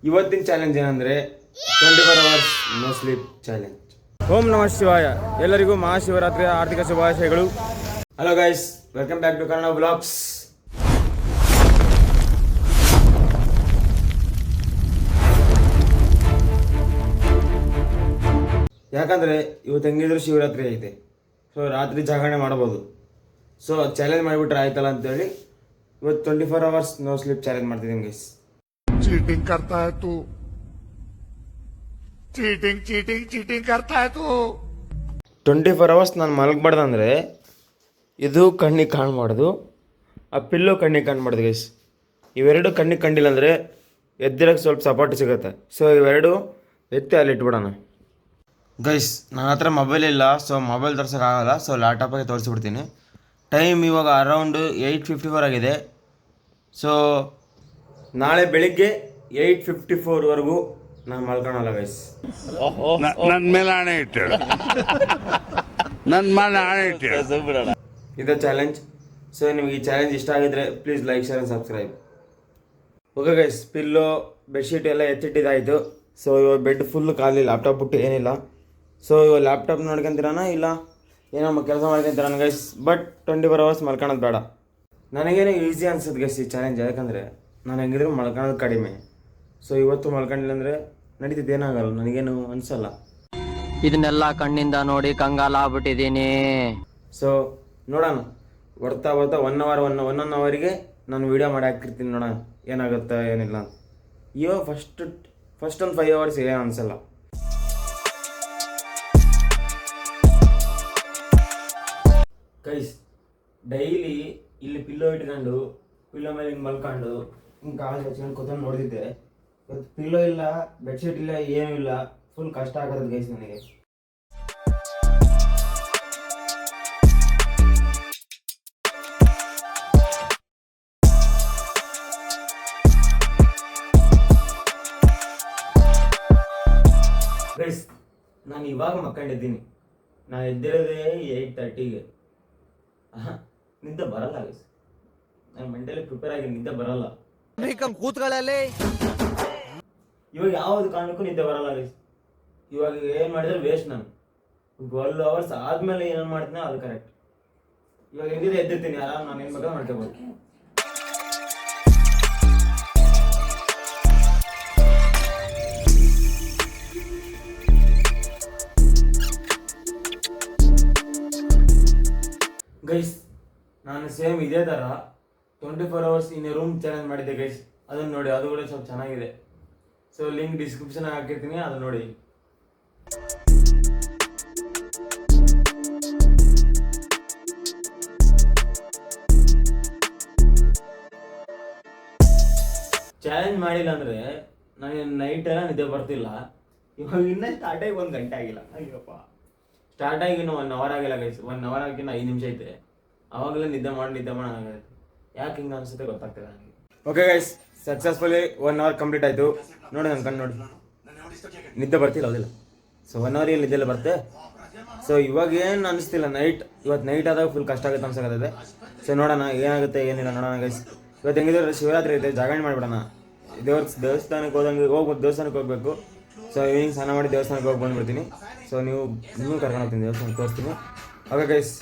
ಇವತ್ತಿನ ಚಾಲೆಂಜ್ ಏನಂದರೆ 24 hours no sleep challenge. ಓಂ ನಮಃ ಶಿವಾಯ. ಎಲ್ಲರಿಗೂ ಮಹಾಶಿವರಾತ್ರಿಯ ಆರ್ಥಿಕ ಶುಭಾಶಯಗಳು. Hello guys, welcome back to Kannada vlogs. ಯಾಕಂದರೆ ಇವತ್ತು ಹೆಂಗಿದ್ರು ಶಿವರಾತ್ರಿ ಐತೆ, ಸೊ ರಾತ್ರಿ ಜಾಗರಣೆ ಮಾಡ್ಬೋದು. ಸೊ ಚಾಲೆಂಜ್ ಮಾಡಿಬಿಟ್ರೆ ಆಯ್ತಲ್ಲ ಅಂತೇಳಿ ಇವತ್ತು 24 ಅವರ್ಸ್ ನೋ ಸ್ಲೀಪ್ ಚಾಲೆಂಜ್ ಮಾಡ್ತಿದ್ದೀನಿ ಗೈಸ್. चीटिंग करता है तू, चीटिंग चीटिंग चीटिंग करता है तू. 24 ಅವರ್ಸ್ ನಾನು ಮಲಗಬಾರ್ದಂದ್ರೆ ಇದು ಕಣ್ಣಿಗೆ ಕಾಣಬಾರ್ದು, ಆ ಪಿಲ್ಲು ಕಣ್ಣಿಗೆ ಕಾಣಬಾರ್ದು ಗೈಸ್. ಇವೆರಡು ಕಣ್ಣಿಗೆ ಕಂಡಿಲ್ಲ ಅಂದರೆ ಎದ್ದಿರೋಕ್ಕೆ ಸ್ವಲ್ಪ ಸಪೋರ್ಟ್ ಸಿಗುತ್ತೆ. ಸೊ ಇವೆರಡು ಎತ್ತಿ ಅಲ್ಲಿ ಇಟ್ಬಿಡೋಣ ಗೈಸ್. ನನ್ನ ಹತ್ರ ಮೊಬೈಲ್ ಇಲ್ಲ, ಸೊ ಮೊಬೈಲ್ ತೋರ್ಸೋಕ್ಕಾಗಲ್ಲ. ಸೊ ಲ್ಯಾಪ್ಟಾಪಾಗೆ ತೋರಿಸ್ಬಿಡ್ತೀನಿ. ಟೈಮ್ ಇವಾಗ ಅರೌಂಡು 8:54 ಆಗಿದೆ. ಸೊ ನಾಳೆ ಬೆಳಿಗ್ಗೆ 8:54ವರೆಗೂ ನಾನು ಮಲ್ಕೊಳಲ್ಲ ಗೈಸ್. ನನ್ನ ಮೇಲೆ ಆಣೆ ಇಟ್ಟೇಳು, ನನ್ನ ಮೇಲೆ ಆಣೆ ಇಟ್ಟೇಳು. ಇದು ಚಾಲೆಂಜ್. ಸೊ ನಿಮಗೆ ಈ ಚಾಲೆಂಜ್ ಇಷ್ಟ ಆಗಿದ್ರೆ please like, share and subscribe. Okay guys, pillow bedsheet ಎಲ್ಲ ಎತ್ತಿಟ್ಟಿದ್ದಾಯಿತು. ಸೊ ಇವಾಗ ಬೆಡ್ ಫುಲ್ ಖಾಲಿ, ಲ್ಯಾಪ್ಟಾಪ್ ಬಿಟ್ಟು ಏನಿಲ್ಲ. ಸೊ ಇವಾಗ ಲ್ಯಾಪ್ಟಾಪ್ ನೋಡ್ಕೊಂತೀರಾನ ಇಲ್ಲ ಏನೋ ಕೆಲಸ ಮಾಡ್ಕೊಂತೀರಾನ ಗೈಸ್. ಬಟ್ 24 ಅವರ್ಸ್ ಮಲ್ಕೊಳೋದು ಬೇಡ. ನನಗೇನು ಈಸಿ ಅನ್ಸುತ್ತೆ ಗೈಸ್ ಈ ಚಾಲೆಂಜ್. ಯಾಕಂದರೆ ನಾನು ಹೆಂಗಿದ್ರು ಮಲ್ಕೊಳೋದು ಕಡಿಮೆ. ಸೊ ಇವತ್ತು ಮಲ್ಕೊಂಡಿಲ್ಲ ಅಂದರೆ ನಡೀತಿದ್ದು, ಏನಾಗಲ್ಲ, ನನಗೇನು ಅನಿಸಲ್ಲ. ಇದನ್ನೆಲ್ಲ ಕಣ್ಣಿಂದ ನೋಡಿ ಕಂಗಾಲ ಆಗ್ಬಿಟ್ಟಿದ್ದೀನಿ. ಸೊ ನೋಡೋಣ, ಬರ್ತಾ 1 ಅವರಿಗೆ ನಾನು ವೀಡಿಯೋ ಮಾಡಿ ಹಾಕಿರ್ತೀನಿ. ನೋಡೋಣ ಏನಾಗುತ್ತೆ ಏನಿಲ್ಲ ಅಂತ. ಇವಾಗ ಫಸ್ಟ್ ಒಂದು 5 ಅವರ್ಸ್ ಏನು ಅನಿಸಲ್ಲ. ಗೈಸ್, ಡೈಲಿ ಇಲ್ಲಿ ಪಿಲ್ಲೋ ಇಟ್ಕೊಂಡು ಪಿಲ್ಲೋ ಮೇಲೆ ಹಿಂಗೆ ಮಲ್ಕೊಂಡು ಹಿಂಗೆ ಕಾಲು ಹಚ್ಕೊಂಡು ಕೂತ್ಕೊಂಡು ನೋಡ್ತಿದ್ದೆ. ಇವತ್ತು ಪಿಲ್ಲೋ ಇಲ್ಲ, ಬೆಡ್ಶೀಟ್ ಇಲ್ಲ, ಏನೂ ಇಲ್ಲ. ಫುಲ್ ಕಷ್ಟ ಆಗೋದು ಗೈಸ್ ನನಗೆ. ಗೈಸ್, ನಾನು ಇವಾಗ ಮಕ್ಕೊಂಡಿದ್ದೀನಿ. ನಾನು ಎದ್ದಿರೋದೇ 8:30ಗೆ. ನಿದ್ದೆ ಬರಲ್ಲ ಗೈಸ್. ನಾನು ಮೆಂಟಲಿ ಪ್ರಿಪೇರ್ ಆಗಿ ನಿದ್ದೆ ಬರಲ್ಲ. ಕೂತ್ಗಳಲ್ಲಿ ಇವಾಗ ಯಾವ್ದು ಕಾರಣಕ್ಕೂ ನಿದ್ದೆ ಬರಲ್ಲ ಗೈಸ್. ಇವಾಗ ಏನು ಮಾಡಿದ್ರೆ ವೇಸ್ಟ್. ನಾನು 12 ಅವರ್ಸ್ ಆದಮೇಲೆ ಏನೇನು ಮಾಡ್ತೀನಿ ಅದು ಕರೆಕ್ಟ್. ಇವಾಗ ಹೆಂಗಿದೆ ಎದ್ದಿರ್ತೀನಿ, ಆರಾಮ್ ನಾನು ಏನು ಬೇಕಾದ್ರೆ ಮಾಡ್ಕೋಬೋದು. ಗೈಸ್, ನಾನು ಸೇಮ್ ಇದೇ ಥರ 24 ಅವರ್ಸ್ ಇನ್ ರೂಮ್ ಚಾಲೆಂಜ್ ಮಾಡಿದ್ದೆ ಗೈಸ್. ಅದನ್ನು ನೋಡಿ, ಅದು ಕೂಡ ಸ್ವಲ್ಪ ಚೆನ್ನಾಗಿದೆ. ಸೊ ಲಿಂಕ್ ಡಿಸ್ಕ್ರಿಪ್ಷನ್ ಹಾಕಿರ್ತೀನಿ, ಅದು ನೋಡಿ. ಚಾಲೆಂಜ್ ಮಾಡಿಲ್ಲ ಅಂದರೆ ನನಗೆ ನೈಟ್ ಎಲ್ಲ ನಿದ್ದೆ ಬರ್ತಿಲ್ಲ. ಇವಾಗ ಇನ್ನೂ ಸ್ಟಾರ್ಟ್ ಆಗಿ 1 ಗಂಟೆ ಆಗಿಲ್ಲ. ಅಯ್ಯಪ್ಪ, ಸ್ಟಾರ್ಟ್ ಆಗಿ ಇನ್ನೂ 1 ಅವರ್ ಆಗಿಲ್ಲ ಗೈಸ್. 1 ಅವರ್ ಆಗಿನ 5 ನಿಮಿಷ ಐತೆ. ಆವಾಗಲೇ ನಿದ್ದೆ ಮಾಡೋಣ. ಯಾಕೆ ಹಿಂಗೆ ಅನಿಸುತ್ತೆ ಗೊತ್ತಾಗ್ತದೆ ನನಗೆ. Okay guys, successfully 1 hour complete ಆಯಿತು. ನೋಡಿ ನನ್ನ ಕಣ್ಣು ನೋಡಿ, ನಿದ್ದೆ ಬರ್ತಿಲ್ಲ ಹೌದಿಲ್ಲ. ಸೊ 1 ಅವರಿಗೆ ನಿದ್ದೆಲ್ಲ ಬರುತ್ತೆ. ಸೊ ಇವಾಗ ಏನು ಅನಿಸ್ತಿಲ್ಲ. ಇವತ್ತು ನೈಟ್ ಆದಾಗ ಫುಲ್ ಕಷ್ಟ ಆಗುತ್ತೆ ಅನ್ಸಕತ್ತದೆ. ಸೊ ನೋಡೋಣ ಏನಾಗುತ್ತೆ ಏನಿಲ್ಲ ನೋಡೋಣ ಗೈಸ್. ಇವತ್ತು ಹೆಂಗಿದ್ರೆ ಶಿವರಾತ್ರಿ ಐತೆ, ಜಾಗರಣೆ ಮಾಡಿಬಿಡೋಣ. ದೇವಸ್ಥಾನಕ್ಕೆ ದೇವಸ್ಥಾನಕ್ಕೆ ಹೋಗ್ಬೇಕು. ಸೊ ಈವ್ನಿಂಗ್ ಸ್ನಾನ ಮಾಡಿ ದೇವಸ್ಥಾನಕ್ಕೆ ಹೋಗಿ ಬಂದುಬಿಡ್ತೀನಿ. ಸೊ ನೀವು ಕರ್ಕೊಂಡು ಹೋಗ್ತೀನಿ ದೇವಸ್ಥಾನಕ್ಕೆ, ತೋರಿಸ್ತೀನಿ. ಓಕೆ ಗೈಸ್,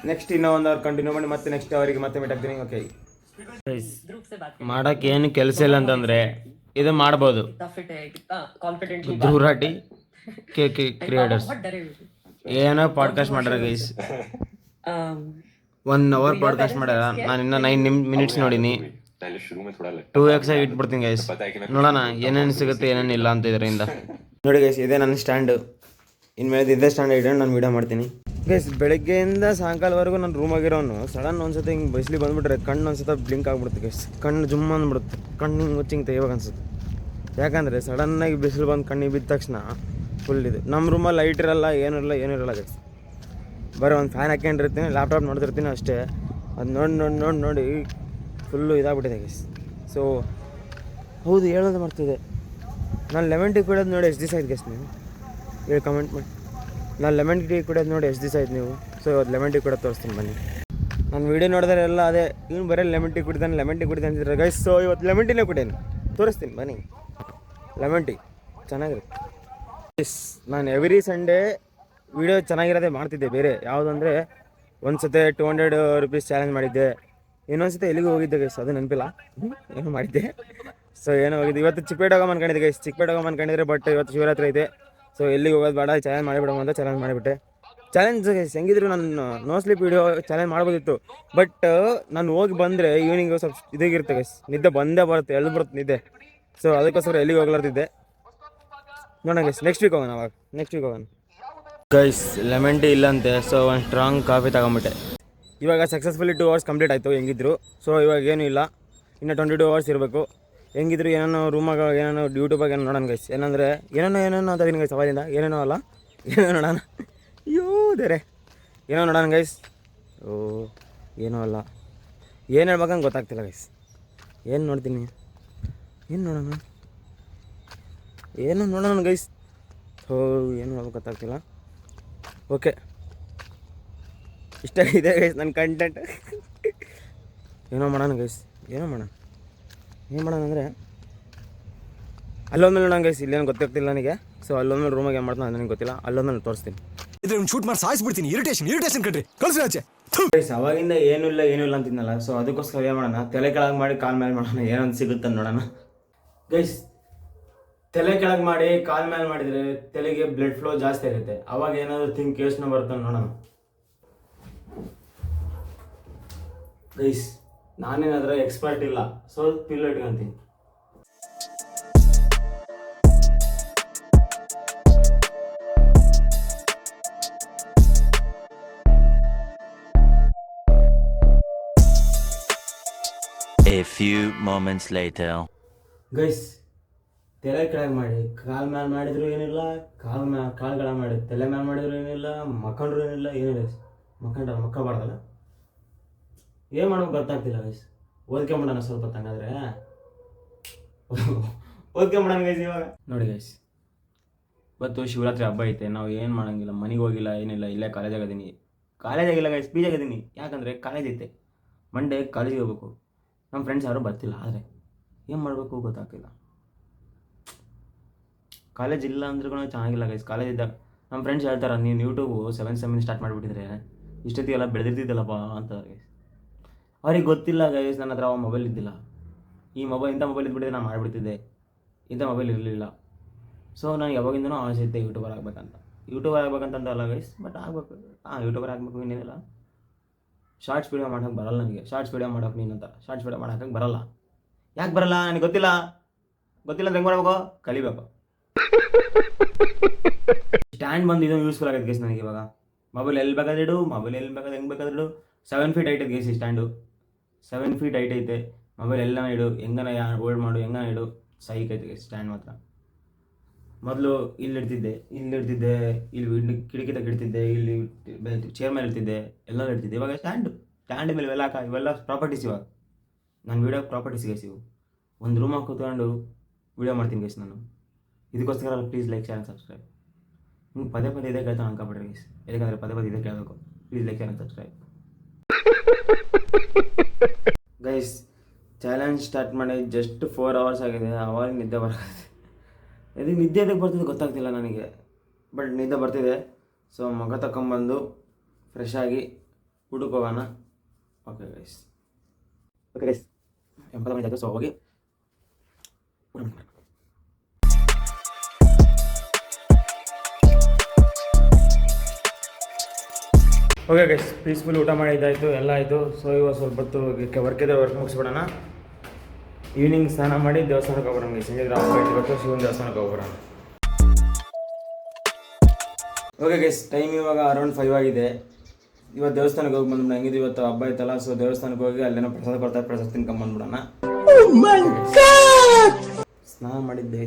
ನೆಕ್ಸ್ಟ್ ಇನ್ನೂ 1 ಅವರ್ ಕಂಟಿನ್ಯೂ ಮಾಡಿ ಮತ್ತೆ ನೆಕ್ಸ್ಟ್ ಅವರಿಗೆ ಮತ್ತೆ ಮೀಟ್ ಆಗ್ತೀನಿ. ಓಕೆ ಗೈಸ್, ಮಾಡೋಕ್ಕೆ ಏನು ಕೆಲಸ ಇಲ್ಲ ಅಂತಂದರೆ ಇದು ಮಾಡ್ಬೋದು. ಧ್ರುವರಾಟಿ ಕ್ರಿಯೇಟರ್ಸ್ ಏನೋ ಪಾಡ್ಕಾಸ್ಟ್ ಮಾಡ್ಯಾರ ಗೈಸ್. 1 ಅವರ್ ಪಾಡ್ಕಾಸ್ಟ್ ಮಾಡ್ಯಾರ. ನಾನು ಇನ್ನೂ 9 ಮಿನಿಟ್ಸ್ ನೋಡೀನಿ. 2x ಆಗಿ ಇಟ್ಬಿಡ್ತೀನಿ ಗೈಸ್. ನೋಡೋಣ ಏನೇನು ಸಿಗುತ್ತೆ ಏನೇನಿಲ್ಲ ಅಂತ ಇದರಿಂದ. ನೋಡಿ ಗೈಸ್, ಇದೇ ನನ್ನ ಸ್ಟ್ಯಾಂಡು. ಇನ್ಮೇಲೆ ಇದೇ ಸ್ಟ್ಯಾಂಡ್ ಇಟ್ಕೊಂಡು ನಾನು ವೀಡಿಯೋ ಮಾಡ್ತೀನಿ ಗೈಸ್. ಬೆಳಗ್ಗೆಯಿಂದ ಸಾಯಂಕಾಲವರೆಗೂ ನಾನು ರೂಮಾಗಿರೋನು ಸಡನ್ ಒಂದ್ಸತಿ ಹಿಂಗೆ ಬೈಸ್ಲಿ ಬಂದುಬಿಟ್ರೆ ಕಣ್ಣು ಒಂದ್ಸತಿ ಬ್ಲಿಂಕ್ ಆಗ್ಬಿಡುತ್ತೆ ಗೈಸ್. ಕಣ್ಣು ಜುಮ್ ಅಂದ್ಬಿಡುತ್ತೆ, ಕಣ್ಣು ಹಿಂಗೆ ಮುಚ್ಚಿಂಗೆ ತೆಗಿಬೇಕು ಅನ್ಸುತ್ತೆ. ಯಾಕಂದರೆ ಸಡನ್ನಾಗಿ ಬಿಸಿಲು ಬಂದು ಕಣ್ಣಿಗೆ ಬಿದ್ದ ತಕ್ಷಣ ಫುಲ್ ಇದು. ನಮ್ಮ ರೂಮಲ್ಲಿ ಲೈಟ್ ಇರಲ್ಲ, ಏನಿರಲ್ಲ ಗೈಸ್. ಬರೀ ಒಂದು ಫ್ಯಾನ್ ಹಾಕ್ಕೊಂಡಿರ್ತೀನಿ, ಲ್ಯಾಪ್ಟಾಪ್ ನೋಡ್ತಿರ್ತೀನಿ ಅಷ್ಟೇ. ಅದು ನೋಡಿ ಫುಲ್ಲು ಇದಾಗ್ಬಿಟ್ಟಿದೆ ಗೈಸ್. ಸೊ ಹೌದು, ಹೇಳೋದು ಮಾಡ್ತಿದೆ. ನಾನು ಲೆಮನ್ ಟೀ ಕುಡಿಯೋದು ನೋಡಿ ಎಷ್ಟು ದಿವಸ ಆಯ್ತು ಗೈಸ್, ನೀವು ಹೇಳಿ ಕಮೆಂಟ್ ಮಾಡಿ. ನಾನು ಲೆಮನ್ ಟೀ ಕುಡಿಯೋದು ನೋಡಿ ಎಷ್ಟು ದಿವಸ ಆಯ್ತು ನೀವು. ಸೊ ಇವತ್ತು ಲೆಮನ್ ಟೀ ಕುಡಿಯೋದು ತೋರಿಸ್ತೀನಿ ಬನ್ನಿ. ನಾನು ವೀಡಿಯೋ ನೋಡಿದ್ರೆ ಎಲ್ಲ ಅದೇ, ಇವ್ನು ಬರೀ ಲೆಮನ್ ಟೀ ಕುಡಿತಾನೆ ಅಂತಿದ್ರೆ ಗೈಸ್. ಸೊ ಇವತ್ತು ಲೆಮನ್ ಟೀನೇ ಕುಡಿಯೇನು, ತೋರಿಸ್ತೀನಿ ಬನ್ನಿ. ಲೆಮನ್ ಟೀ ಚೆನ್ನಾಗಿರುತ್ತೆ. ನಾನು ಎವ್ರಿ ಸಂಡೇ ವಿಡಿಯೋ ಚೆನ್ನಾಗಿರೋದೇ ಮಾಡ್ತಿದ್ದೆ. ಬೇರೆ ಯಾವುದಂದರೆ ಒಂದು ಸತಿ 200 ರೂಪೀಸ್ ಚಾಲೆಂಜ್ ಮಾಡಿದ್ದೆ, ಇನ್ನೊಂದು ಸತಿ ಎಲ್ಲಿಗೂ ಹೋಗಿದ್ದೆ ಗೈಸ್, ಅದು ನೆನಪಿಲ್ಲ, ಏನೋ ಮಾಡಿದ್ದೆ. ಸೊ ಏನೋ ಹೋಗಿದ್ದೆ. ಇವತ್ತು ಚಿಕ್ಕಪೇಟೆ ಹೋಗೋ ಅನ್ಕೊಂಡಿದ್ದೆ ಗೈಸ್, ಚಿಕ್ಕಪೇಟೆ ಹೋಗೋ ಅನ್ಕೊಂಡಿದ್ರೆ, ಬಟ್ ಇವತ್ತು ಶಿವರಾತ್ರಿ ಐತೆ. ಸೊ ಎಲ್ಲಿಗೆ ಹೋಗೋದು ಬೇಡ, ಚಾಲೆಂಜ್ ಮಾಡಿಬಿಡೋ ಅಂತ ಚಾಲೆಂಜ್ ಮಾಡಿಬಿಟ್ಟೆ. ಚಾಲೆಂಜ್ ಗೈಸ್ ಹೆಂಗಿದ್ರು ನಾನು ನೋ ಸ್ಲೀಪ್ ವಿಡಿಯೋ ಚಾಲೆಂಜ್ ಮಾಡ್ಬೋದಿತ್ತು, ಬಟ್ ನಾನು ಹೋಗಿ ಬಂದರೆ ಈವ್ನಿಂಗ್ ಸ್ವಲ್ಪ ಇದಾಗಿರುತ್ತೆ ಗೈಸ್, ನಿದ್ದೆ ಬಂದೇ ಬರುತ್ತೆ, ಎಲ್ಲಿ ಬರುತ್ತೆ ನಿದ್ದೆ. ಸೊ ಅದಕ್ಕೋಸ್ಕರ ಎಲ್ಲಿಗೆ ಹೋಗ್ಲಾರ್ದಿದ್ದೆ. ನೋಡೋಣ ಗೈಸ್, ನೆಕ್ಸ್ಟ್ ವೀಕ್ ಹೋಗೋಣ. ಅವಾಗ ನೆಕ್ಸ್ಟ್ ವೀಕ್ ಹೋಗೋಣ ಗೈಸ್. ಲೆಮನ್ ಟೀ ಇಲ್ಲಂತೆ, ಸೊ ಒಂದು ಸ್ಟ್ರಾಂಗ್ ಕಾಫಿ ತಗೊಂಬಿಟ್ಟೆ. ಇವಾಗ ಸಕ್ಸಸ್ಫುಲಿ 2 hours ಕಂಪ್ಲೀಟ್ ಆಯಿತು ಹೆಂಗಿದ್ರು. ಸೊ ಇವಾಗ ಏನೂ ಇಲ್ಲ, ಇನ್ನು 22 hours ಇರಬೇಕು. ಹೆಂಗಿದ್ರು ಏನೇನೋ ರೂಮಾಗ ಏನೇನೋ ಯೂಟ್ಯೂಬಾಗ ಏನೋ ನೋಡೋಣ ಗೈಸ್. ಏನಂದರೆ ಏನೇನೋ ಅಂತ ಇದೀನಿ ಗೈಸ್, ಅವಾಗಿಂದ ಏನೇನೋ ಅಲ್ಲ, ಏನೋ ನೋಡೋಣ. ಅಯ್ಯೋ ದೇರೆ, ಏನೋ ನೋಡೋಣ ಗೈಸ್. ಓ ಏನೋ ಅಲ್ಲ, ಏನು ಹೇಳ್ಬೇಕಂಗೆ ಗೊತ್ತಾಗ್ತಿಲ್ಲ ಗೈಸ್. ಏನು ನೋಡ್ತೀನಿ, ಏನು ನೋಡೋಣ, ಏನೋ ನೋಡೋಣ ಗೈಸ್. ಓ ಏನು ಹೇಳ್ಬೇಕು ಗೊತ್ತಾಗ್ತಿಲ್ಲ. ಓಕೆ, ಇಷ್ಟ ಇದೆ ಗೈಸ್ ನನ್ನ ಕಂಟೆಂಟ್. ಏನೋ ಮಾಡೋಣ ಗೈಸ್, ಏನು ಮಾಡೋಣ ಅಂದರೆ ಅಲ್ಲೊಂದ್ಮೇಲೆ ನೋಡೋಣ ಗೈಸ್. ಇಲ್ಲೇನು ಗೊತ್ತಾಗ್ತಿಲ್ಲ ನನಗೆ. ಸೊ ಅಲ್ಲೊಂದ್ಮೇಲೆ ರೂಮಾಗ ಏನು ಮಾಡ್ತಾನೆ ನನಗೆ ಗೊತ್ತಿಲ್ಲ, ಅಲ್ಲೊಂದ್ಮೇಲೆ ತೋರಿಸ್ತೀನಿ. ಶೂಟ್ ಮಾಡಿ ಸಾಯಿಸ್ಬಿಡ್ತೀನಿ. ಇರಿಟೇಷನ್ ಕಟ್ರಿ ಕಳ್ಸಿ ಆಚೆ. ಗೈಸ್ ಅವಾಗಿಂದ ಏನೂ ಇಲ್ಲ ಅಂತಿದ್ನಲ್ಲ. ಸೊ ಅದಕ್ಕೋಸ್ಕರ ಏನು ಮಾಡೋಣ, ತಲೆ ಕೆಳಗೆ ಮಾಡಿ ಕಾಲ್ ಮೇಲೆ ಮಾಡೋಣ, ಏನೊಂದು ಸಿಗುತ್ತೆ ನೋಡೋಣ ಗೈಸ್. ತಲೆ ಕೆಳಗೆ ಮಾಡಿ ಕಾಲ್ ಮೇಲೆ ಮಾಡಿದರೆ ತಲೆಗೆ ಬ್ಲಡ್ ಫ್ಲೋ ಜಾಸ್ತಿ ಆಗುತ್ತೆ. ಅವಾಗ ಏನಾದರೂ ಯೋಚನೆ ಬರುತ್ತೆ ನೋಡೋಣ ಗೈಸ್. ನಾನೇನಾದ್ರೆ ಎಕ್ಸ್ಪರ್ಟ್ ಇಲ್ಲ, ಸ್ವಲ್ಪ ಪಿಲ್ ಇಟ್ಕೊಂತೀನಿ. A few moments later. Guys ತಲೆ ಕೆಳಗೆ ಮಾಡಿ ಕಾಲ್ ಮೇಲೆ ಮಾಡಿದ್ರು ಏನಿಲ್ಲ, ಕಾಲ್ಗಳ ಮಾಡಿ ತಲೆ ಮೇಲೆ ಮಾಡಿದ್ರು ಏನಿಲ್ಲ, ಮಕ್ಕಂಡ್ರು ಏನಿಲ್ಲ, ಏನಿಲ್ಲ. ಮಕ್ಕಬಾರ್ದಲ್ಲ, ಏನು ಮಾಡ್ಬೇಕು ಗೊತ್ತಾಗ್ತಿಲ್ಲ ಗೈಸ್. ಓದ್ಕೊಂಬಿಡೋಣ ಸ್ವಲ್ಪ ತಂಗಾದ್ರೆ, ಓದ್ಕೊಂಬಿಡೋಣ ಗೈಸ್. ಇವಾಗ ನೋಡಿ ಗೈಸ್, ಇವತ್ತು ಶಿವರಾತ್ರಿ ಹಬ್ಬ ಐತೆ. ನಾವು ಏನು ಮಾಡೋಂಗಿಲ್ಲ, ಮನೆಗೆ ಹೋಗಿಲ್ಲ, ಏನಿಲ್ಲ, ಇಲ್ಲೇ ಕಾಲೇಜಾಗಿಲ್ಲ ಗೈಸ್, ಪೀಜಾಗಿದ್ದೀನಿ. ಯಾಕಂದರೆ ಕಾಲೇಜ್ ಐತೆ, ಮಂಡೇ ಕಾಲೇಜಿಗೆ ಹೋಗ್ಬೇಕು. ನಮ್ಮ ಫ್ರೆಂಡ್ಸ್ ಯಾರೂ ಬರ್ತಿಲ್ಲ, ಆದರೆ ಏನು ಮಾಡಬೇಕು ಗೊತ್ತಾಗ್ತಿಲ್ಲ. ಕಾಲೇಜ್ ಇಲ್ಲ ಅಂದ್ರೂ ಚೆನ್ನಾಗಿಲ್ಲ ಗೈಸ್. ಕಾಲೇಜ್ ಇದ್ದಾಗ ನಮ್ಮ ಫ್ರೆಂಡ್ಸ್ ಹೇಳ್ತಾರೆ, ನೀನು ಯೂಟ್ಯೂಬು 7 ಸೆಮಿನ್ ಸ್ಟಾರ್ಟ್ ಮಾಡಿಬಿಟ್ಟಿದ್ರೆ ಇಷ್ಟೊತ್ತಿಗೆಲ್ಲ ಬೆಳೆದಿರ್ತಿದ್ದಲ್ಲಪ್ಪ ಅಂತಾರೆ ಗೈಸ್. ಅವ್ರಿಗೆ ಗೊತ್ತಿಲ್ಲ ಗೈಸ್, ನನ್ನ ಹತ್ರ ಮೊಬೈಲ್ ಇದ್ದಿಲ್ಲ. ಇಂಥ ಮೊಬೈಲ್ ಇದ್ಬಿಟ್ಟಿದ್ರೆ ನಾನು ಮಾಡಿಬಿಡ್ತಿದ್ದೆ, ಇಂಥ ಮೊಬೈಲ್ ಇರಲಿಲ್ಲ. ಸೊ ನನಗೆ ಯಾವಾಗಿಂದನೂ ಆಸೆ ಇದ್ದೆ ಯೂಟ್ಯೂಬರ್ ಆಗ್ಬೇಕಂತಂದಲ್ಲ ಗೈಸ್, ಬಟ್ ಆಗಬೇಕು. ಯೂಟ್ಯೂಬರ್ ಆಗಬೇಕು, ಇನ್ನೇನಿಲ್ಲ. ಶಾರ್ಟ್ಸ್ ವೀಡಿಯೋ ಮಾಡೋಕೆ ಬರಲ್ಲ ನನಗೆ. ಶಾರ್ಟ್ಸ್ ವೀಡಿಯೋ ಮಾಡೋಕೆ ನೀನಂತ ಶಾರ್ಟ್ಸ್ ವೀಡಿಯೋ ಮಾಡೋಕೆ ಬರಲ್ಲ. ಯಾಕೆ ಬರಲ್ಲ ನನಗೆ ಗೊತ್ತಿಲ್ಲ ಅಂದ್ರೆ ಹೆಂಗೆ ಮಾಡಬೇಕು, ಕಲಿಬೇಕು. ಸ್ಟ್ಯಾಂಡ್ ಬಂದು ಇದು ಯೂಸ್ಫುಲ್ ಆಗೈತೆ ಗೈಸ್ ನನಗೆ. ಇವಾಗ ಮೊಬೈಲ್ ಎಲ್ಲಿ ಬೇಕಾದ್ರೆ ಇಡು, ಹೆಂಗೆ ಬೇಕಾದ್ರೆ ಇಡು. 7 feet ಹೈಟ್ ಐತೆ ಗೈಸ್ ಈ ಸ್ಟ್ಯಾಂಡು. 7 feet ಹೈಟ್ ಐತೆ. ಮೊಬೈಲ್ ಎಲ್ಲನ ಇಡು, ಹೆಂಗನ ಹೋಲ್ಡ್ ಮಾಡು, ಹೆಂಗನ ಇಡು, ಸೈಕ್ ಐತೆ ಗೈಸ್ ಸ್ಟ್ಯಾಂಡ್ ಮಾತ್ರ. ಮೊದಲು ಇಲ್ಲಿಡ್ತಿದ್ದೆ, ಇಲ್ಲಿ ಕಿಟಕಿ ಇಡ್ತಿದ್ದೆ, ಇಲ್ಲಿ ಚೇರ್ ಮೇಲೆ ಇಡ್ತಿದ್ದೆ, ಎಲ್ಲ ಇಡ್ತಿದ್ದೆ. ಇವಾಗ ಸ್ಟ್ಯಾಂಡ್ ಮೇಲೆ ಇವೆಲ್ಲ ಪ್ರಾಪರ್ಟೀಸ್. ಇವಾಗ ನನ್ನ ವೀಡಿಯೋ ಪ್ರಾಪರ್ಟೀಸ್ ಗೈಸ್ ಇವು. ಒಂದು ರೂಮಾಗಿ ಕೂತ್ಕೊಂಡು ವೀಡಿಯೋ ಮಾಡ್ತೀನಿ ಗೈಸ್ ನಾನು. ಇದಕ್ಕೋಸ್ಕರ ಪ್ಲೀಸ್ ಲೈಕ್, ಶೇರ್, ಸಬ್ಸ್ಕ್ರೈಬ್. ನಿಮ್ಗೆ ಪದೇ ಇದೇ ಕೇಳ್ತಾನೆ ಅನ್ಕೊಬಿಡ್ರಿ ಗೈಸ್, ಯಾಕಂದರೆ ಪದೇ ಇದೇ ಕೇಳಬೇಕು. Please like, share, subscribe guys. Challenge start ಮಾಡಿ ಜಸ್ಟ್ 4 hours ಆಗಿದೆ. ಅವಾಗ ನಿದ್ದೆ ಬರ್ತದೆ. ನಿದ್ದೆ ಅದಕ್ಕೆ ಬರ್ತಿದೆ ಗೊತ್ತಾಗ್ತಿಲ್ಲ ನನಗೆ, ಬಟ್ ನಿದ್ದೆ ಬರ್ತಿದೆ. ಸೊ ಮುಖ ತಗೊಂಬಂದು ಫ್ರೆಶ್ ಆಗಿ ಊಟಕ್ಕೆ ಹೋಗೋಣ. ಓಕೆ ಗೈಸ್ 80 minutes ಆಯಿತು. ಸೊ ಹೋಗಿ ಊಟ ಮಾಡಿ. ಓಕೆ ಗೈಸ್, ಪೀಸ್ಫುಲ್ ಊಟ ಮಾಡಿದ್ದಾಯಿತು, ಎಲ್ಲ ಆಯಿತು. ಸೊ ಇವಾಗ ಸ್ವಲ್ಪ ಹೊತ್ತು ವರ್ಕ್ ಮುಗಿಸ್ಬಿಡೋಣ. ಈವ್ನಿಂಗ್ ಸ್ನಾನ ಮಾಡಿ ದೇವಸ್ಥಾನಕ್ಕೆ ಹೋಗ್ಬರೋಣ ಗೈಸ್. ಸಂಜೆ ಇವತ್ತು ಶಿವನ ದೇವಸ್ಥಾನಕ್ಕೆ ಹೋಗ್ಬರೋಣ. ಓಕೆ ಗೈಸ್, ಟೈಮ್ ಇವಾಗ ಅರೌಂಡ್ 5 ಆಗಿದೆ. ಇವತ್ತು ದೇವಸ್ಥಾನಕ್ಕೆ ಹೋಗಿ ಬಂದ್ಬಿಡ. ಹೆಂಗಿದ್ದು ಇವತ್ತು ಹಬ್ಬ ಐತಲ್ಲ, ಸೊ ದೇವಸ್ಥಾನಕ್ಕೆ ಹೋಗಿ ಅಲ್ಲೇನೋ ಪ್ರಸಾದ ಕೊಡ್ತಾರೆ, ಪ್ರಸಾದ ತಿನ್ಕೊಂಬಂದ್ಬಿಡೋಣ. ಸ್ನಾನ ಮಾಡಿದ್ದೆ.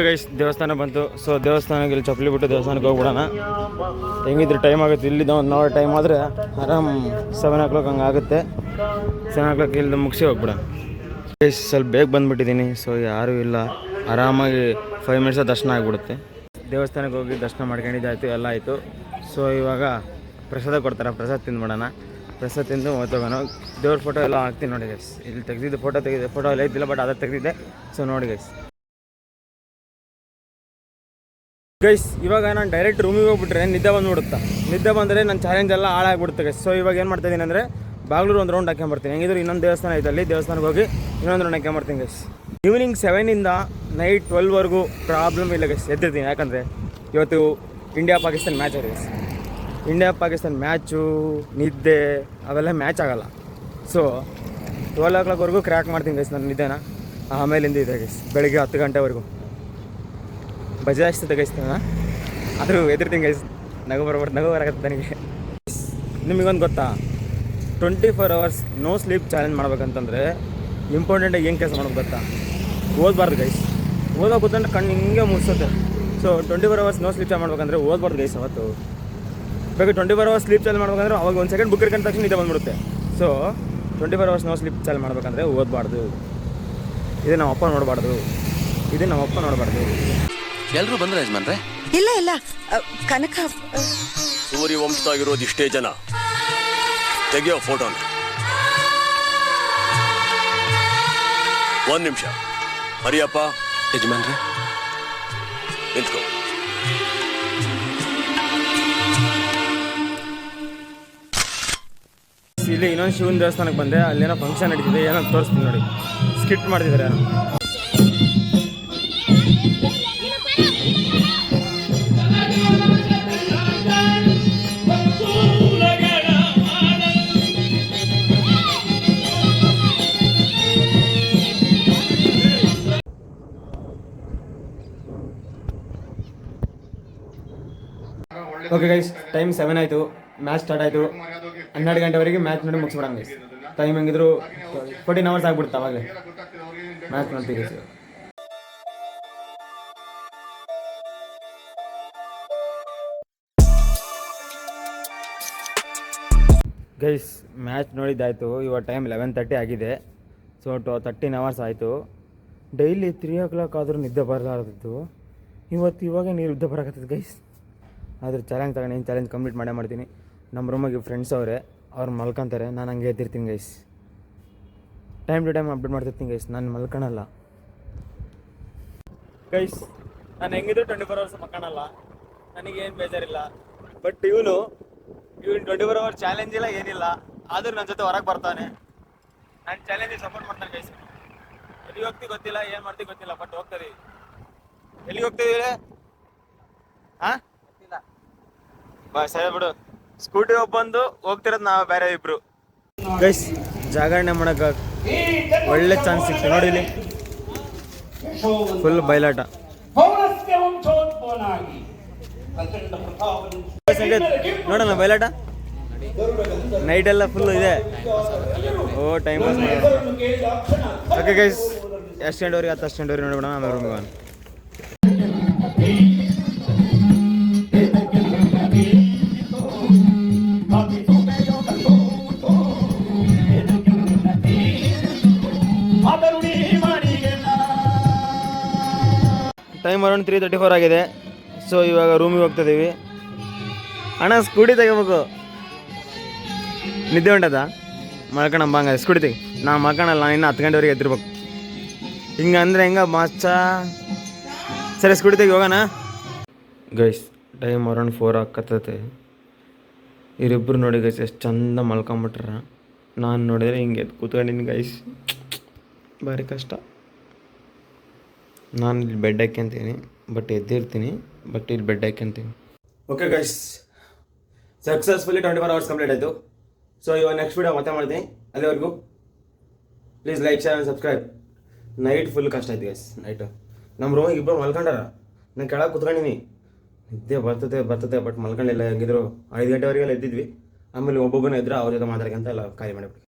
ಗೈಸ್ ದೇವಸ್ಥಾನ ಬಂತು. ಸೊ ದೇವಸ್ಥಾನಕ್ಕೆ ಇಲ್ಲಿ ಚಪ್ಪಲಿ ಬಿಟ್ಟು ದೇವಸ್ಥಾನಕ್ಕೆ ಹೋಗ್ಬಿಡೋಣ. ಹೆಂಗಿದ್ರು ಟೈಮ್ ಆಗುತ್ತೆ. ಇಲ್ಲಿದ್ದ 1 hour ಟೈಮ್ ಆದರೆ ಆರಾಮ್ 7 o'clock ಹಂಗೆ ಆಗುತ್ತೆ. 7 o'clock ಇಲ್ಲಿಂದ ಮುಗಿಸಿ ಹೋಗ್ಬಿಡೋಣ. ಗೈಸ್ ಸ್ವಲ್ಪ ಬೇಗ ಬಂದುಬಿಟ್ಟಿದ್ದೀನಿ. ಸೊ ಯಾರೂ ಇಲ್ಲ, ಆರಾಮಾಗಿ 5 minutes ದರ್ಶನ ಆಗಿಬಿಡುತ್ತೆ. ದೇವಸ್ಥಾನಕ್ಕೆ ಹೋಗಿ ದರ್ಶನ ಮಾಡ್ಕೊಂಡಿದ್ದಾಯಿತು, ಎಲ್ಲ ಆಯಿತು. ಸೊ ಇವಾಗ ಪ್ರಸಾದ ಕೊಡ್ತಾರೆ, ಪ್ರಸಾದ ತಿಂದ್ಬಿಡೋಣ. ಪ್ರಸಾದ ತಿಂದು ಹೋಗೋಣ. ದೇವ್ರ ಫೋಟೋ ಎಲ್ಲ ಹಾಕ್ತೀನಿ ನೋಡಿ ಗೈಸ್. ಇಲ್ಲಿ ತೆಗೆದಿದ್ದು ಫೋಟೋ ಎಲ್ಲ ಇದ್ದಿಲ್ಲ, ಬಟ್ ಅದೇ ತೆಗೆದಿದ್ದೆ. ಸೊ ನೋಡಿ ಗೈಸ್ ಇವಾಗ ನಾನು ಡೈರೆಕ್ಟ್ ರೂಮಿಗೆ ಹೋಗ್ಬಿಟ್ರೆ ನಿದ್ದೆ ಬಂದುಬಿಡುತ್ತಾ. ನಿದ್ದೆ ಬಂದರೆ ನನ್ನ ಚಾಲೆಂಜ್ ಎಲ್ಲ ಹಾಳಾಗ್ಬಿಡುತ್ತೆ ಗೈಸ್. ಸೊ ಇವಾಗ ಏನು ಮಾಡ್ತಾಯಿದ್ದೀನಿ ಅಂದರೆ ಬಾಗ್ಲೂರು ಒಂದು ರೌಂಡ್ ಹಾಕ್ಕೊಂಬರ್ತೀನಿ. ಹೆಂಗಿದ್ರು ಇನ್ನೊಂದು ದೇವಸ್ಥಾನ ಐತೆ, ಅಲ್ಲಿ ದೇವಸ್ಥಾನಕ್ಕೆ ಹೋಗಿ ಇನ್ನೊಂದು ರೌಂಡ್ ಹಾಕ್ಕೊಂಬರ್ತೀನಿ ಗೈಸ್. ಈವ್ನಿಂಗ್ 7 ನೈಟ್ 12ವರೆಗೂ ಪ್ರಾಬ್ಲಮ್ ಇಲ್ಲ ಗೈಸ್, ಎದ್ದಿರ್ತೀನಿ. ಯಾಕಂದರೆ ಇವತ್ತು ಇಂಡಿಯಾ ಪಾಕಿಸ್ತಾನ ಮ್ಯಾಚ್ ಇದೆ ಗೈಸ್. ಇಂಡಿಯಾ ಪಾಕಿಸ್ತಾನ ಮ್ಯಾಚು, ನಿದ್ದೆ ಅವೆಲ್ಲ ಮ್ಯಾಚ್ ಆಗೋಲ್ಲ. ಸೊ 12 o'clockವರೆಗೂ ಕ್ರ್ಯಾಕ್ ಮಾಡ್ತೀನಿ ಗೈಸ್ ನನ್ನ ನಿದ್ದೆನ. ಆಮೇಲಿಂದ ಇದೆ ಗೈಸ್ ಬೆಳಿಗ್ಗೆ 10 ಗಂಟೆವರೆಗೂ ಬಜೆ ಅಷ್ಟು ತೆಗಿಸ್ತಾನ. ಆದರೂ ಎದುರ್ತೀನಿ ಗೈಸ್, ನಗು ಬರಾಗತ್ತೆ ನನಗೆ. ನಿಮಗೊಂದು ಗೊತ್ತಾ, 24 hours ನೋ ಸ್ಲೀಪ್ ಚಾಲೆಂಜ್ ಮಾಡ್ಬೇಕಂತಂದರೆ ಇಂಪಾರ್ಟೆಂಟಾಗಿ ಏನು ಕೆಲಸ ಮಾಡ್ಬೇಕು ಗೊತ್ತಾ? ಓದಬಾರ್ದು ಗೈಸ್. ಓದೋಕೆ ಕೂತ್ಕೊಂಡ್ರೆ ಕಣ್ಣು ಹಿಂಗೆ ಮುಗಿಸುತ್ತೆ. So 24 hours no sleep challenge ಮಾಡ್ಬೇಕಂದ್ರೆ ಓದಬಾರ್ದು ಗೈಸ್. ಅವತ್ತು ಬೇಕು 24 hours ಸ್ಲೀಪ್ ಚಾಲೆಂಜ್ ಮಾಡ್ಬೇಕಂದ್ರೆ ಅವಾಗ ಒಂದು ಸೆಕೆಂಡ್ ಬುಕ್ ಇಟ್ಕೊಂಡ ತಕ್ಷಣ ನಿದ್ದೆ ಬಂದ್ಬಿಡುತ್ತೆ. So 24 hours no sleep challenge ಮಾಡ್ಬೇಕಂದ್ರೆ ಓದಬಾರ್ದು. ಇದು ನಮ್ಮ ಅಪ್ಪ ನೋಡಬಾರ್ದು. ಎಲ್ರು ಬಂದ್ರೆ ಯಜಮಾನ್ರೆ? ಇಲ್ಲ ಕನಕ ಸೂರ್ಯವಂಶದಾಗಿರೋದು ಇಷ್ಟೇ ಜನ. ತೆಗಿಯೋ ಫೋಟೋನ. 1 ನಿಮಿಷ. ಹರಿಯಪ್ಪ ಯಜಮಾನ್ರೆ ನಿಂತ್ಕೋ. ಇಲ್ಲಿ ಇನ್ನೊಂದು ಶಿವನ ದೇವಸ್ಥಾನಕ್ಕೆ ಬಂದೆ. ಅಲ್ಲೇನೋ ಫಂಕ್ಷನ್ ನಡೀತಿದೆ, ಏನೋ ತೋರಿಸ್ತೀನಿ ನೋಡಿ. ಸ್ಕಿಟ್ ಮಾಡ್ತಿದ್ದಾರೆ. ಓಕೆ ಗೈಸ್, ಟೈಮ್ 7 ಆಯಿತು. ಮ್ಯಾಚ್ ಸ್ಟಾರ್ಟ್ ಆಯಿತು. 12 ಗಂಟೆವರೆಗೆ ಮ್ಯಾಚ್ ನೋಡಿ ಮುಗಿಸ್ಬಿಡೋಣ ಗೈಸ್. ಟೈಮ್ ಹೆಂಗಿದ್ರು 14 hours ಆಗ್ಬಿಡುತ್ತೆ ಅವಾಗಲೇ ಮ್ಯಾಚ್ ನೋಡ್ತೀವಿ ಗೈಸ್. ಮ್ಯಾಚ್ ನೋಡಿದ್ದಾಯಿತು. ಇವಾಗ ಟೈಮ್ 11:30 ಆಗಿದೆ. ಸೊ 13 hours ಆಯಿತು. ಡೈಲಿ 3 o'clock ಆದರೂ ನಿದ್ದೆ ಬರಲಾರ್ದಿತ್ತು. ಇವಾಗ ನಿದ್ದೆ ಬರೋಕತ್ತದ ಗೈಸ್. ಆದ್ರೆ ಚಾಲೆಂಜ್ ತಗೊಂಡು ಏನು ಚಾಲೆಂಜ್ ಕಂಪ್ಲೀಟ್ ಮಾಡ್ತೀನಿ. ನಮ್ಮ ರೂಮಿಗೆ ಫ್ರೆಂಡ್ಸ್ ಅವ್ರು ಮಲ್ಕೊಂತಾರೆ, ನಾನು ಹಂಗೆ ಎದ್ದಿರ್ತೀನಿ guys. Time to time update ಮಾಡ್ತಿರ್ತೀನಿ ಗೈಸ್. ನಾನು ಮಲ್ಕೊಳಲ್ಲ ಗೈಸ್. ನಾನು ಹೆಂಗಿದ್ರು 24 hours ಮಲ್ಕೊಳಲ್ಲ, ನನಗೇನು ಬೇಜಾರಿಲ್ಲ. ಬಟ್ ಇವನು 24 hours ಚಾಲೆಂಜ್ ಇಲ್ಲ, ಏನಿಲ್ಲ. ಆದರೂ ನನ್ನ ಜೊತೆ ಹೊರಗೆ ಬರ್ತಾನೆ. ನಾನು ಚಾಲೆಂಜಿಗೆ ಸಪೋರ್ಟ್ ಮಾಡ್ತಾನೆ ಗೈಸ್. ಎಲ್ಲಿಗೆ ಹೋಗ್ತೀವಿ ಗೊತ್ತಿಲ್ಲ, ಏನು ಮಾಡ್ತೀವಿ ಗೊತ್ತಿಲ್ಲ, ಬಟ್ ಹೋಗ್ತೀವಿ. ಎಲ್ಲಿಗೆ ಹೋಗ್ತಿದ್ದೀವಿ? ಹಾಂ ಸರಿ ಬಿಡು. ಸ್ಕೂಟಿ ಬಂದು ಹೋಗ್ತಿರೋದು ನಾವು ಬೇರೆ ಇಬ್ರು ಗೈಸ್. ಜಾಗರಣೆ ಮಾಡೋಕೆ ಒಳ್ಳೆ ಚಾನ್ಸ್ ಸಿಕ್ತು ನೋಡಿ. ಇಲ್ಲಿ ಫುಲ್ ಬಯಲಾಟ. ನೋಡೋಣ ಬಯಲಾಟ. ನೈಟ್ ಎಲ್ಲ ಫುಲ್ ಇದೆ. ಓ ಟೈಮ್ ಪಾಸ್ ಮಾಡೋಣ. ಓಕೆ ಗೈಸ್, ಎಷ್ಟು ಗಂಟೆವರೆಗೆ 10 ಗಂಟೆವರೆಗೆ ನೋಡ್ಬಿಡೋಣ. ಆಮೇಲೆ ರೂಮಿಗೆ ಹೋಗೋಣ. ಟೈಮ್ ಅರೌಂಡ್ 3:34 ಆಗಿದೆ. ಸೊ ಇವಾಗ ರೂಮಿಗೆ ಹೋಗ್ತಿದ್ದೀವಿ. ಅಣ್ಣ ಸ್ಕೂಟಿ ತೆಗಿಬೇಕು. ನಿದ್ದೆ ಹೊಂಟದ ಮಲ್ಕೊಳಂಬ. ಹಂಗೆ ಸ್ಕೂಟಿ ತೆಗಿ. ನಾನು ಮಲ್ಕೊಳಲ್ಲ, ನಾನು ಇನ್ನು 10 ಗಂಟೆವರೆಗೆ ಎದ್ದಿರ್ಬೇಕು. ಹಿಂಗೆ ಅಂದರೆ ಹೆಂಗ ಮಚ್ಚ. ಸರಿ ಸ್ಕೂಟಿ ತೆಗಿ, ಹೋಗೋಣ ಗೈಸ್. Time around 4 ಆಗತ್ತೈತೆ. ಇವರಿಬ್ಬರು ನೋಡಿ ಗೈಸ್ ಎಷ್ಟು ಚಂದ ಮಲ್ಕೊಂಬಿಟ್ರ. ನಾನು ನೋಡಿದರೆ ಹಿಂಗೆ ಕೂತ್ಕೊಂಡಿನಿ ಗೈಸ್. ಭಾರಿ ಕಷ್ಟ. ನಾನು ಇಲ್ಲಿ ಬೆಡ್ ಹಾಕ್ಯಂತೀನಿ, ಬಟ್ ಎದ್ದಿರ್ತೀನಿ. ಬಟ್ ಇಲ್ಲಿ ಬೆಡ್ ಹಾಕ್ಯಂತೀನಿ. Okay guys, successfully 24 hours complete ಆಯಿತು. ಸೊ ಇವಾಗ ನೆಕ್ಸ್ಟ್ ವೀಡಿಯೋ ಮತ್ತೆ ಮಾಡ್ತೀನಿ. ಅಲ್ಲಿವರೆಗೂ please like, share and subscribe. Night full ಕಷ್ಟ ಆಯ್ತು ಗೈಸ್. ನೈಟು ನಮ್ಮ ರೂಮಿಗೆ ಇಬ್ಬರು ಮಲ್ಕೊಂಡಾರ. ನಾನು ಕೆಳಗೆ ಕೂತ್ಕೊಂಡಿನಿ. ನಿದ್ದೆ ಬರ್ತದೆ ಬಟ್ ಮಲ್ಕೊಂಡಿಲ್ಲ. ಹೆಂಗಿದ್ರು 5 ಗಂಟೆವರೆಗೆಲ್ಲ ಎದ್ದಿದ್ವಿ. ಆಮೇಲೆ ಒಬ್ಬೊಬ್ಬನ ಇದ್ರೆ ಅವ್ರ ಜೊತೆ ಮಾತಾಡ್ಕೊಂತ ಎಲ್ಲ ಖಾಲಿ ಮಾಡಿಬಿಟ್ಟು